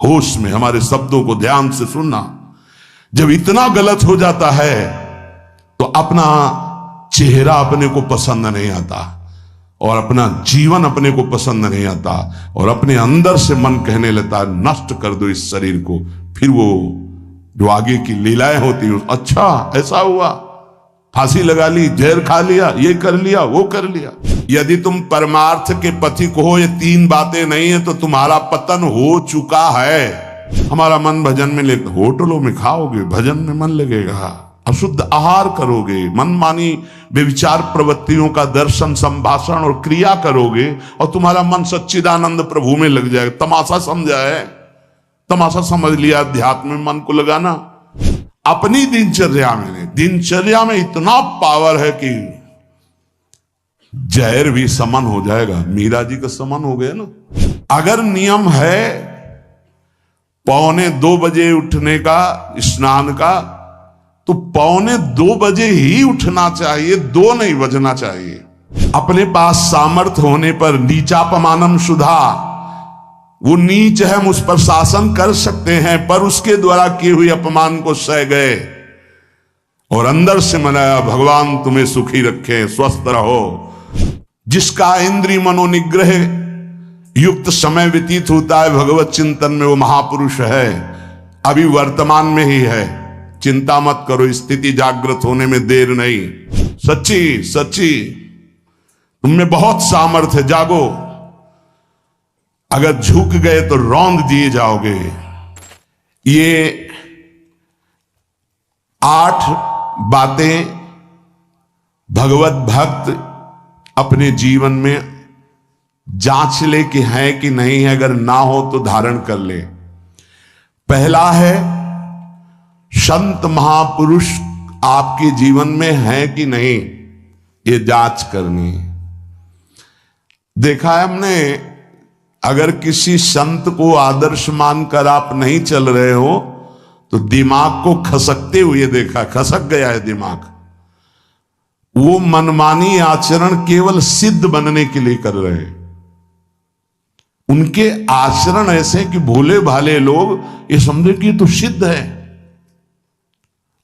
होश में हमारे शब्दों को ध्यान से सुनना। जब इतना गलत हो जाता है तो अपना चेहरा अपने को पसंद नहीं आता और अपना जीवन अपने को पसंद नहीं आता और अपने अंदर से मन कहने लगता है नष्ट कर दो इस शरीर को। फिर वो जो आगे की लीलाएं होती हैं, अच्छा ऐसा हुआ, फांसी लगा ली, जहर खा लिया, ये कर लिया, वो कर लिया। यदि तुम परमार्थ के पथिक हो, ये तीन बातें नहीं है तो तुम्हारा पतन हो चुका है। हमारा मन भजन में लेते, होटलों में खाओगे, भजन में मन लगेगा, अशुद्ध आहार करोगे, मनमानी बेविचार प्रवृत्तियों का दर्शन, संभाषण और क्रिया करोगे और तुम्हारा मन सच्चिदानंद प्रभु में लग जाएगा। तमाशा समझा है, तमाशा समझ लिया अध्यात्म में मन को लगाना। अपनी दिनचर्या में इतना पावर है कि जहर भी समन हो जाएगा। मीरा जी का समन हो गया ना। अगर नियम है 1:45 बजे उठने का, स्नान का, तो 1:45 बजे ही उठना चाहिए, 2 नहीं बजना चाहिए। अपने पास सामर्थ्य होने पर नीचापमानम सुधा, वो नीच है, हम उस पर शासन कर सकते हैं, पर उसके द्वारा किए हुए अपमान को सह गए और अंदर से मनाया भगवान तुम्हें सुखी रखे, स्वस्थ रहो। जिसका इंद्रिय मनोनिग्रह युक्त समय व्यतीत होता है भगवत चिंतन में, वो महापुरुष है। अभी वर्तमान में ही है, चिंता मत करो, स्थिति जागृत होने में देर नहीं। सच्ची सच्ची तुममें बहुत सामर्थ्य है, जागो। अगर झुक गए तो रौंद दिए जाओगे। ये 8 बातें भगवत भक्त अपने जीवन में जांच ले कि है कि नहीं है, अगर ना हो तो धारण कर ले। पहला है, संत महापुरुष आपके जीवन में है कि नहीं, ये जांच करनी। देखा है हमने, अगर किसी संत को आदर्श मानकर आप नहीं चल रहे हो तो दिमाग को खसकते हुए देखा, खसक गया है दिमाग। वो मनमानी आचरण केवल सिद्ध बनने के लिए कर रहे हैं। उनके आचरण ऐसे कि भोले भाले लोग ये समझे कि ये तो सिद्ध है।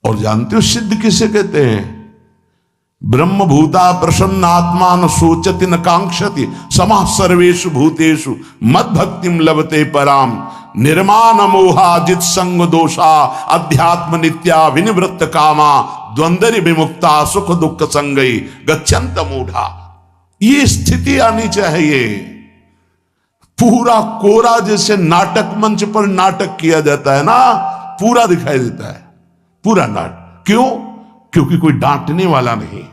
और जानते हो सिद्ध किसे कहते हैं? ब्रह्म भूता प्रसन्नात्मा न सोचति न कांक्षति समः सर्वेषु भूतेषु मद भक्तिम लभते पराम निर्माण मोहाजित संग दोषा अध्यात्म नित्या विनिवृत्त कामा द्वंद्व विमुक्ता सुख दुख संगई गच्छन्त मूढ़ा। ये स्थिति आनी चाहिए। पूरा कोरा जैसे नाटक मंच पर नाटक किया जाता है ना, पूरा दिखाई देता है, पूरा नाटक। क्यों? क्योंकि कोई डांटने वाला नहीं है,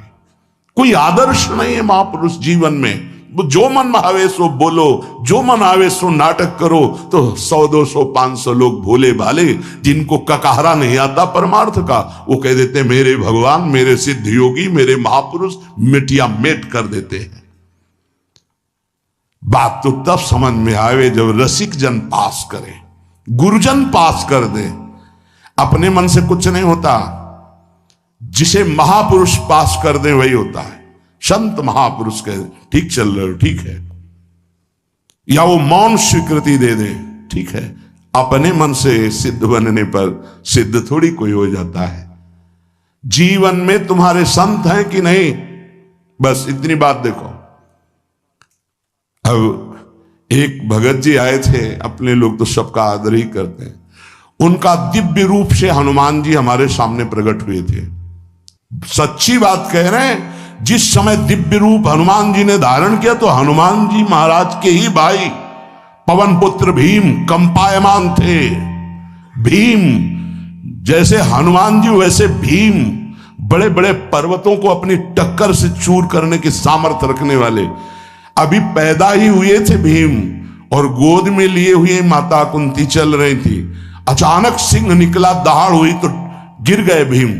कोई आदर्श नहीं है महापुरुष जीवन में। जो मन में आवे सो बोलो, जो मन आवे सो नाटक करो, तो 100 200 500 लोग भोले भाले जिनको ककाहरा नहीं आता परमार्थ का, वो कह देते मेरे भगवान, मेरे सिद्ध योगी, मेरे महापुरुष, मिटिया मेट कर देते हैं। बात तो तब समझ में आवे जब रसिक जन पास करे, गुरुजन पास कर दे। अपने मन से कुछ नहीं होता, जिसे महापुरुष पास कर दे वही होता है। संत महापुरुष कहे ठीक चल रहे हो, ठीक है, या वो मौन स्वीकृति दे दे, ठीक है। अपने मन से सिद्ध बनने पर सिद्ध थोड़ी कोई हो जाता है। जीवन में तुम्हारे संत हैं कि नहीं, बस इतनी बात देखो। अब एक भगत जी आए थे, अपने लोग तो सबका आदर ही करते हैं। उनका दिव्य रूप से हनुमान जी हमारे सामने प्रकट हुए थे। सच्ची बात कह रहे हैं, जिस समय दिव्य रूप हनुमान जी ने धारण किया तो हनुमान जी महाराज के ही भाई पवन पुत्र भीम कंपायमान थे। भीम जैसे हनुमान जी वैसे भीम, बड़े बड़े पर्वतों को अपनी टक्कर से चूर करने की सामर्थ्य रखने वाले। अभी पैदा ही हुए थे भीम और गोद में लिए हुए माता कुंती चल रही थी। अचानक सिंह निकला, दहाड़ हुई तो गिर गए भीम।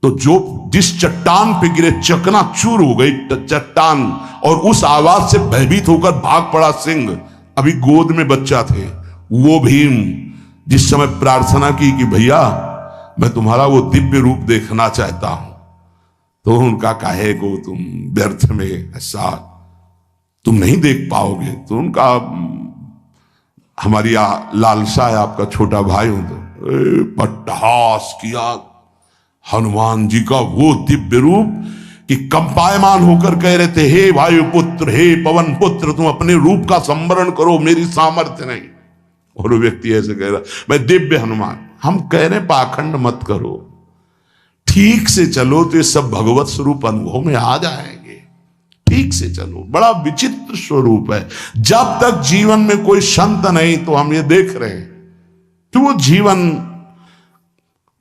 तो जो जिस चट्टान पे गिरे चकनाचूर हो गई चट्टान, और उस आवाज से भयभीत होकर भाग पड़ा सिंह। अभी गोद में बच्चा थे। वो भीम जिस समय प्रार्थना की कि भैया मैं तुम्हारा वो दिव्य रूप देखना चाहता हूं, तो उनका काहे को तुम व्यर्थ में ऐसा तुम नहीं देख पाओगे। तो उनका हमारी लालसा है आपका छोटा भाई हूं तो पट्टहास किया हनुमान जी का वो दिव्य रूप कि कंपायमान होकर कह रहे थे, हे वायु पुत्र, हे पवन पुत्र, तुम अपने रूप का संवरण करो, मेरी सामर्थ्य नहीं। और वो व्यक्ति ऐसे कह रहा, मैं दिव्य हनुमान। हम कह रहे पाखंड मत करो, ठीक से चलो तो ये सब भगवत स्वरूप अनुभव में आ जाएंगे। ठीक से चलो, बड़ा विचित्र स्वरूप है। जब तक जीवन में कोई संत नहीं तो हम ये देख रहे हैं कि वो जीवन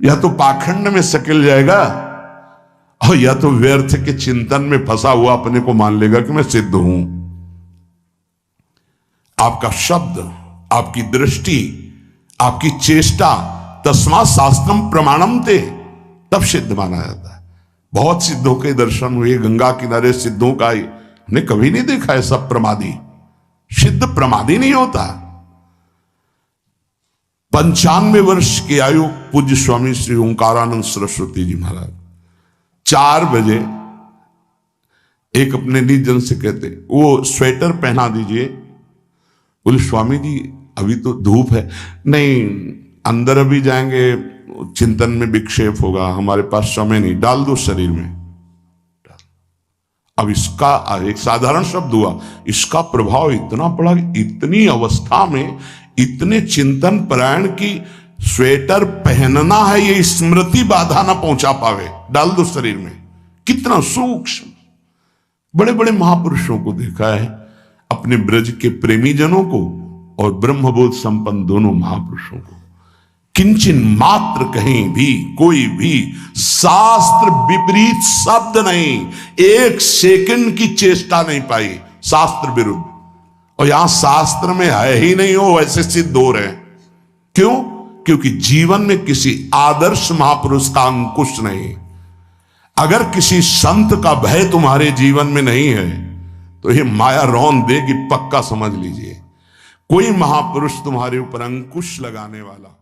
या तो पाखंड में सकिल जाएगा और या तो व्यर्थ के चिंतन में फंसा हुआ अपने को मान लेगा कि मैं सिद्ध हूं। आपका शब्द, आपकी दृष्टि, आपकी चेष्टा, तस्मात् शास्त्रम प्रमाणम ते, तब सिद्ध माना जाता है। बहुत सिद्धों के दर्शन हुए, गंगा किनारे सिद्धों का हमने कभी नहीं देखा है सब प्रमादी। सिद्ध प्रमादी नहीं होता। 95 वर्ष की आयु पूज्य स्वामी श्री ओंकारानंद सरस्वती जी महाराज 4 बजे एक अपने निजन से कहते, वो स्वेटर पहना दीजिए। बोले स्वामी जी अभी तो धूप है। नहीं, अंदर अभी जाएंगे, चिंतन में विक्षेप होगा, हमारे पास समय नहीं, डाल दो शरीर में। अब इसका एक साधारण शब्द हुआ, इसका प्रभाव इतना पड़ा कि इतनी अवस्था में इतने चिंतन परायण की स्वेटर पहनना है ये स्मृति बाधा ना पहुंचा पावे, डाल दो शरीर में। कितना सूक्ष्म। बड़े बड़े महापुरुषों को देखा है, अपने ब्रज के प्रेमी जनों को और ब्रह्मबोध संपन्न दोनों महापुरुषों को, किंचन मात्र कहीं भी कोई भी शास्त्र विपरीत शब्द नहीं, 1 सेकंड की चेष्टा नहीं पाई शास्त्र विरुद्ध। और यहां शास्त्र में है ही नहीं, हो वैसे सिद्ध हो रहे हैं। क्यों? क्योंकि जीवन में किसी आदर्श महापुरुष का अंकुश नहीं। अगर किसी संत का भय तुम्हारे जीवन में नहीं है तो ये माया रौन देगी, पक्का समझ लीजिए। कोई महापुरुष तुम्हारे ऊपर अंकुश लगाने वाला